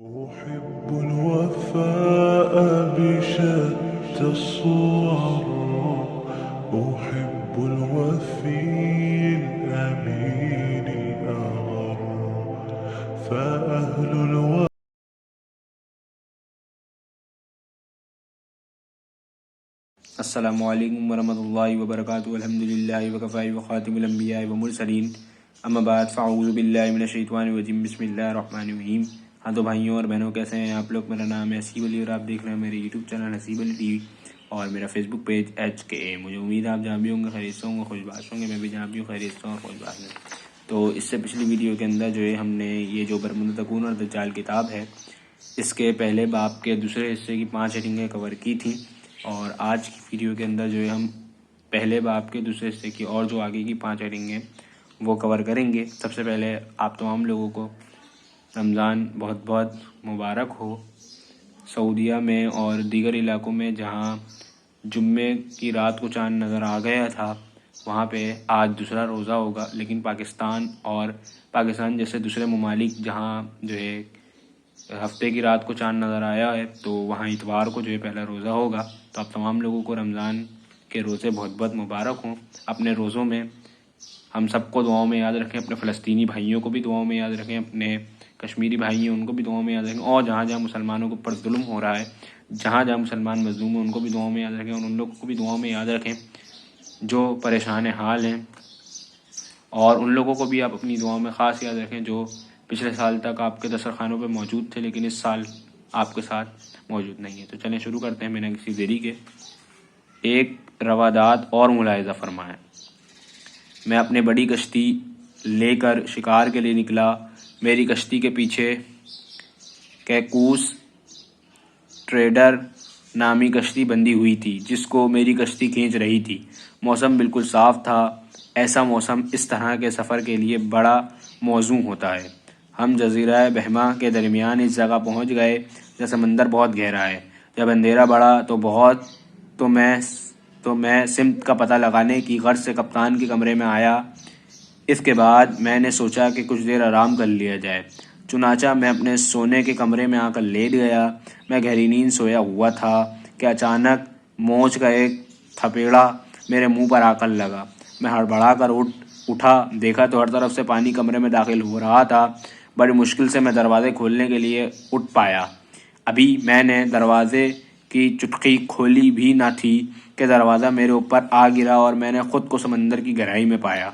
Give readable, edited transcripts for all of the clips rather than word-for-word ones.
أحب الوفاء بشتى الصور. أحب الوفي الأمين أغر. فأهل الوفاء. السلام علیکم ورحمۃ اللہ وبرکاتہ. الحمد للہ وکفی وخاتم الانبیاء والمرسلین. اما بعد فاعوذ باللہ من الشیطان الرجیم. بسم اللہ الرحمن الرحیم. ہاں تو بھائیوں اور بہنوں کیسے ہیں آپ لوگ؟ میرا نام ہے حسیب علی اور آپ دیکھ رہے ہیں میرے یوٹیوب چینل حسیب علی ٹی وی اور میرا فیس بک پیج HKA. مجھے امید ہے آپ جہاں بھی ہوں گے خیریت سے ہوں گے، خوش باش ہوں گے. میں بھی جہاں بھی ہوں خیریت سے ہوں اور خوش باش ہوں. تو اس سے پچھلی ویڈیو کے اندر جو ہے ہم نے یہ جو برمدتکون اور دجال کتاب ہے اس کے پہلے باب کے دوسرے حصے کی 5 ہیڈنگیں کور کی تھیں، اور آج کی ویڈیو کے اندر جو ہے ہم پہلے باب کے دوسرے حصے کی اور جو آگے کی 5 ہیڈنگیں وہ کور کریں گے. سب سے پہلے آپ تمام لوگوں کو رمضان بہت بہت مبارک ہو. سعودیہ میں اور دیگر علاقوں میں جہاں جمعے کی رات کو چاند نظر آ گیا تھا وہاں پہ آج دوسرا روزہ ہوگا، لیکن پاکستان جیسے دوسرے ممالک جہاں جو ہے ہفتے کی رات کو چاند نظر آیا ہے تو وہاں اتوار کو جو ہے پہلا روزہ ہوگا. تو آپ تمام لوگوں کو رمضان کے روزے بہت بہت مبارک ہوں. اپنے روزوں میں ہم سب کو دعاؤں میں یاد رکھیں، اپنے فلسطینی بھائیوں کو بھی دعاؤں میں یاد رکھیں، اپنے کشمیری بھائی ہیں ان کو بھی دعاؤں میں یاد رکھیں، اور جہاں جہاں مسلمانوں کے اوپر ظلم ہو رہا ہے، جہاں جہاں مسلمان مظلوم ہیں ان کو بھی دعاؤں میں یاد رکھیں، اور ان لوگوں کو بھی دعاؤں میں یاد رکھیں جو پریشان حال ہیں، اور ان لوگوں کو بھی آپ اپنی دعاؤں میں خاص یاد رکھیں جو پچھلے سال تک آپ کے دسترخوانوں پہ موجود تھے لیکن اس سال آپ کے ساتھ موجود نہیں ہے. تو چلیں شروع کرتے ہیں بنا کسی دیری کے. ایک روادات اور ملاحظہ فرمائیں. میں اپنے بڑی کشتی لے کر شکار کے لیے نکلا. میری کشتی کے پیچھے کیکوس ٹریڈر نامی کشتی بندھی ہوئی تھی جس کو میری کشتی کھینچ رہی تھی. موسم بالکل صاف تھا. ایسا موسم اس طرح کے سفر کے لیے بڑا موزوں ہوتا ہے. ہم جزیرہ بہما کے درمیان اس جگہ پہنچ گئے جہاں سمندر بہت گہرا ہے. جب اندھیرا بڑھا تو میں سمت کا پتہ لگانے کی غرض سے کپتان کے کمرے میں آیا. اس کے بعد میں نے سوچا کہ کچھ دیر آرام کر لیا جائے. چنانچہ میں اپنے سونے کے کمرے میں آ کر لیٹ گیا. میں گہری نیند سویا ہوا تھا کہ اچانک موج کا ایک تھپیڑا میرے منہ پر آ کر لگا. میں ہڑبڑا کر اٹھا. دیکھا تو ہر طرف سے پانی کمرے میں داخل ہو رہا تھا. بڑی مشکل سے میں دروازے کھولنے کے لیے اٹھ پایا. ابھی میں نے دروازے کی چٹکی کھولی بھی نہ تھی کہ دروازہ میرے اوپر آ گرا اور میں نے خود کو سمندر کی گہرائی میں پایا.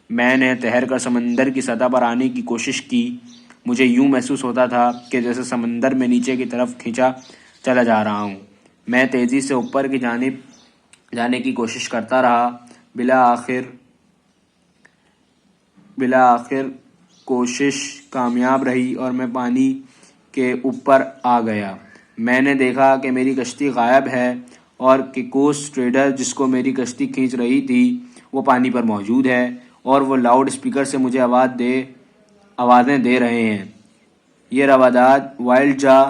میں نے تیر کر سمندر کی سطح پر آنے کی کوشش کی. مجھے یوں محسوس ہوتا تھا کہ جیسے سمندر میں نیچے کی طرف کھینچا چلا جا رہا ہوں. میں تیزی سے اوپر کی جانب جانے کی کوشش کرتا رہا. بالآخر کوشش کامیاب رہی اور میں پانی کے اوپر آ گیا. میں نے دیکھا کہ میری کشتی غائب ہے اور کیکوس ٹریڈر جس کو میری کشتی کھینچ رہی تھی وہ پانی پر موجود ہے اور وہ لاؤڈ اسپیکر سے مجھے آوازیں دے رہے ہیں. یہ روادات وائلڈ جا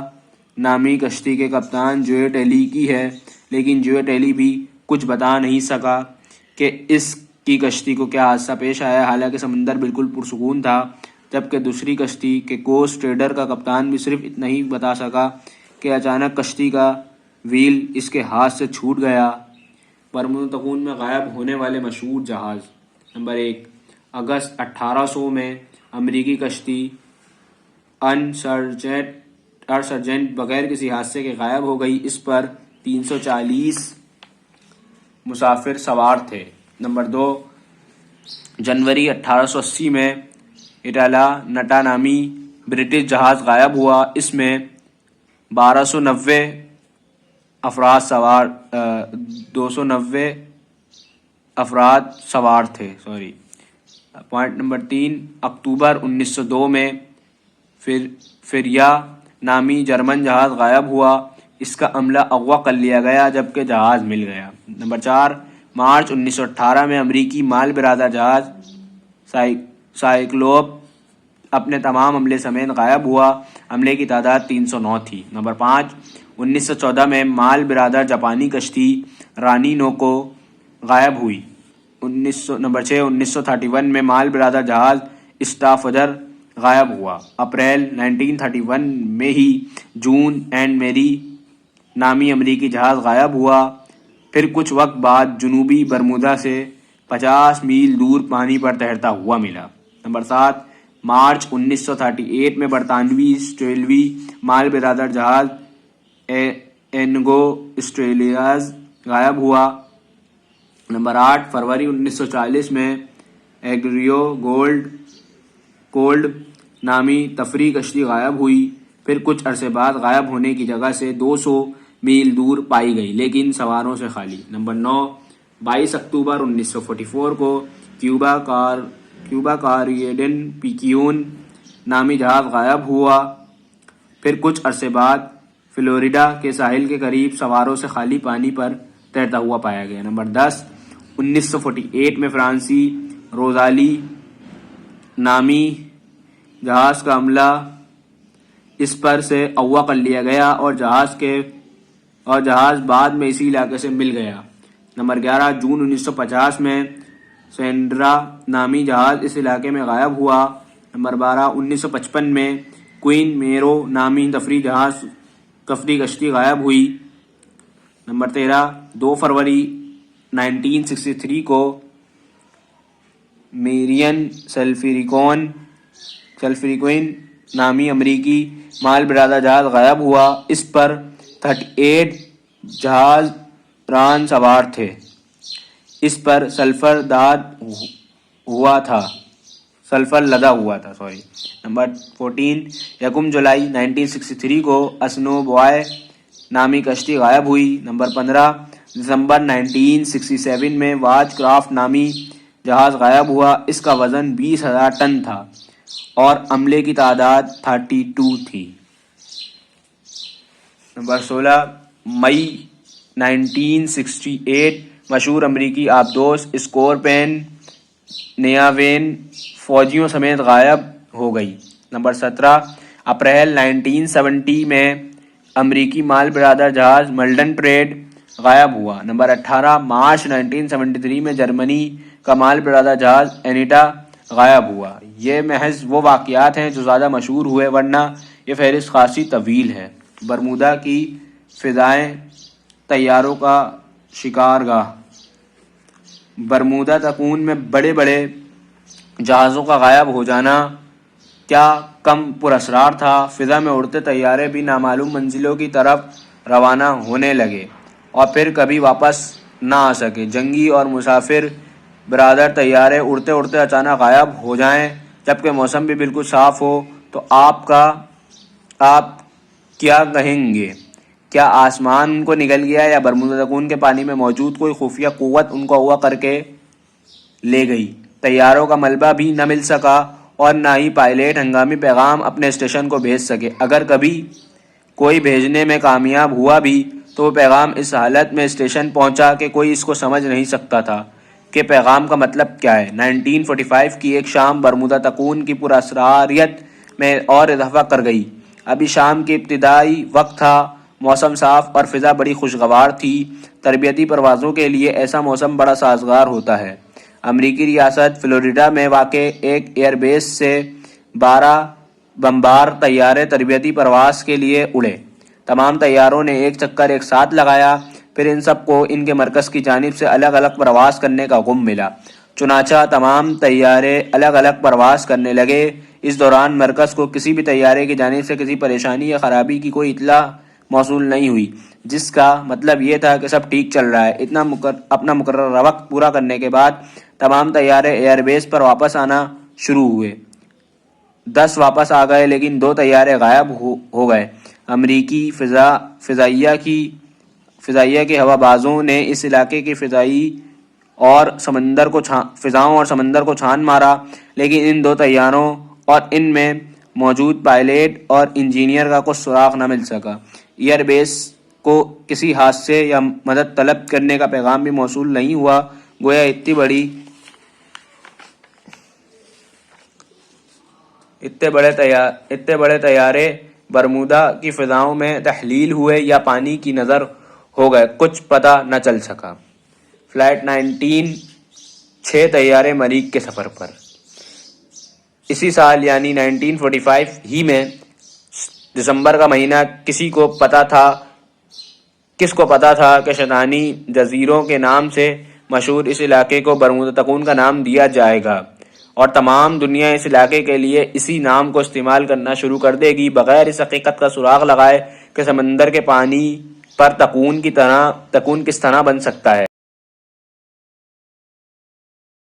نامی کشتی کے کپتان جوئے ٹیلی کی ہے، لیکن جوئے ٹیلی بھی کچھ بتا نہیں سکا کہ اس کی کشتی کو کیا حادثہ پیش آیا. حالانکہ سمندر بالکل پرسکون تھا، جبکہ دوسری کشتی کیکوس ٹریڈر کا کپتان بھی صرف اتنا ہی بتا سکا کہ اچانک کشتی کا وہیل اس کے ہاتھ سے چھوٹ گیا. برمدتکون میں غائب ہونے والے مشہور جہاز. نمبر 1. اگست 1800 میں امریکی کشتی ارسرجنٹ بغیر کسی حادثے کے غائب ہو گئی. اس پر 340 مسافر سوار تھے. نمبر 2. جنوری 1880 میں اٹالا نٹا نامی برٹش جہاز غائب ہوا. اس میں 290 افراد سوار تھے. Point number 3. اکتوبر 1902 میں فریا نامی جرمن جہاز غائب ہوا. اس کا عملہ اغوا کر لیا گیا جبکہ جہاز مل گیا. نمبر 4. مارچ 1918 میں امریکی مال بردار جہاز سائکلوپ اپنے تمام عملے سمیت غائب ہوا. عملے کی تعداد 309 تھی. نمبر 5. 1914 میں مال بردار جاپانی کشتی رانی نوکو غائب ہوئی. نمبر 6. 1931 میں مال بردار جہاز اسٹافجر غائب ہوا۔ اپریل 1931 میں ہی جون اینڈ میری نامی امریکی جہاز غائب ہوا۔ پھر کچھ وقت بعد جنوبی برمودا سے 50 میل دور پانی پر تیرتا ہوا ملا۔ نمبر 7، مارچ 1938 میں برطانوی آسٹریلوی مال بردار جہاز اینگو آسٹریلیاز غائب ہوا۔ نمبر 8، فروری 1940 میں ایگریو کولڈ نامی تفریحی کشتی غائب ہوئی۔ پھر کچھ عرصے بعد غائب ہونے کی جگہ سے 200 میل دور پائی گئی لیکن سواروں سے خالی۔ نمبر 9، 22 اکتوبر 1944 کو کیوبا کاریڈن پیکیون نامی جہاز غائب ہوا۔ پھر کچھ عرصے بعد فلوریڈا کے ساحل کے قریب سواروں سے خالی پانی پر تیرتا ہوا پایا گیا۔ نمبر 10، 1948 میں فرانسی روزالی نامی جہاز کا عملہ اس پر سے اغوا کر لیا گیا اور جہاز بعد میں اسی علاقے سے مل گیا۔ نمبر 11، جون 1950 میں سینڈرا نامی جہاز اس علاقے میں غائب ہوا۔ نمبر 12، 1955 میں کوئن میرو نامی تفریحی کشتی غائب ہوئی۔ نمبر 13، 2 فروری 1963 کو میرین سیلفریکوئن نامی امریکی مال بردار جہاز غائب ہوا۔ اس پر 38 جہاز ران سوار تھے۔ اس پر سلفر لدا ہوا تھا۔ نمبر 14، 1 جولائی 1963 کو اسنو بوائے نامی کشتی غائب ہوئی۔ نمبر 15، دسمبر 1967 میں واچ کرافٹ نامی جہاز غائب ہوا۔ اس کا وزن 20,000 ٹن تھا اور عملے کی تعداد 32 تھی۔ نمبر 16، مئی 1968 مشہور امریکی آبدوش اسکورپین نیاوین فوجیوں سمیت غائب ہو گئی۔ نمبر 17، اپریل 1970 میں امریکی مال بردار جہاز ملٹن ٹریڈ غائب ہوا۔ نمبر 18، مارچ 1973 میں جرمنی کا مال بردار جہاز اینیٹا غائب ہوا۔ یہ محض وہ واقعات ہیں جو زیادہ مشہور ہوئے، ورنہ یہ فہرست خاصی طویل ہے۔ برمودا کی فضائیں طیاروں کا شکارگاہ۔ برمودا تکون میں بڑے بڑے جہازوں کا غائب ہو جانا کیا کم پراسرار تھا۔ فضا میں اڑتے طیارے بھی نامعلوم منزلوں کی طرف روانہ ہونے لگے اور پھر کبھی واپس نہ آ سکے۔ جنگی اور مسافر بردار طیارے اڑتے اڑتے اچانک غائب ہو جائیں جبکہ موسم بھی بالکل صاف ہو تو آپ کیا کہیں گے؟ کیا آسمان ان کو نگل گیا یا برمودا تکون کے پانی میں موجود کوئی خفیہ قوت ان کو اغوا کر کے لے گئی؟ طیاروں کا ملبہ بھی نہ مل سکا اور نہ ہی پائلٹ ہنگامی پیغام اپنے اسٹیشن کو بھیج سکے۔ اگر کبھی کوئی بھیجنے میں کامیاب ہوا بھی تو وہ پیغام اس حالت میں اسٹیشن پہنچا کہ کوئی اس کو سمجھ نہیں سکتا تھا کہ پیغام کا مطلب کیا ہے۔ 1945 کی ایک شام برمودا تکون کی پراسراریت میں اور اضافہ کر گئی۔ ابھی شام کے ابتدائی وقت تھا، موسم صاف اور فضا بڑی خوشگوار تھی۔ تربیتی پروازوں کے لیے ایسا موسم بڑا سازگار ہوتا ہے۔ امریکی ریاست فلوریڈا میں واقع ایک ایئر بیس سے 12 بمبار طیارے تربیتی پرواز کے لیے اڑے۔ تمام طیاروں نے ایک چکر ایک ساتھ لگایا، پھر ان سب کو ان کے مرکز کی جانب سے الگ الگ پرواز کرنے کا حکم ملا۔ چنانچہ تمام طیارے الگ الگ پرواز کرنے لگے۔ اس دوران مرکز کو کسی بھی طیارے کی جانب سے کسی پریشانی یا خرابی کی کوئی اطلاع موصول نہیں ہوئی، جس کا مطلب یہ تھا کہ سب ٹھیک چل رہا ہے۔ اپنا مقررہ وقت پورا کرنے کے بعد تمام طیارے ایئر بیس پر واپس آنا شروع ہوئے۔ 10 واپس آ گئے لیکن 2 طیارے غائب ہو گئے۔ امریکی فضائیہ کے ہوا بازوں نے اس علاقے کی فضاؤں اور سمندر کو چھان مارا لیکن ان 2 طیاروں اور ان میں موجود پائلٹ اور انجینئر کا کچھ سراغ نہ مل سکا۔ ایئر بیس کو کسی حادثے یا مدد طلب کرنے کا پیغام بھی موصول نہیں ہوا۔ گویا اتنے بڑے طیارے برمودا کی فضاؤں میں تحلیل ہوئے یا پانی کی نظر ہو گئے، کچھ پتہ نہ چل سکا۔ فلائٹ 19 6 طیارے مریخ کے سفر پر۔ اسی سال یعنی 1945 ہی میں دسمبر کا مہینہ کس کو پتا تھا کہ شیطانی جزیروں کے نام سے مشہور اس علاقے کو برمودا تکون کا نام دیا جائے گا اور تمام دنیا اس علاقے کے لیے اسی نام کو استعمال کرنا شروع کر دے گی، بغیر اس حقیقت کا سراغ لگائے کہ سمندر کے پانی پر تکون کس طرح بن سکتا ہے۔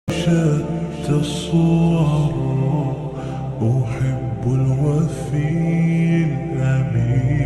شتى الصور أحب الوفي الأمين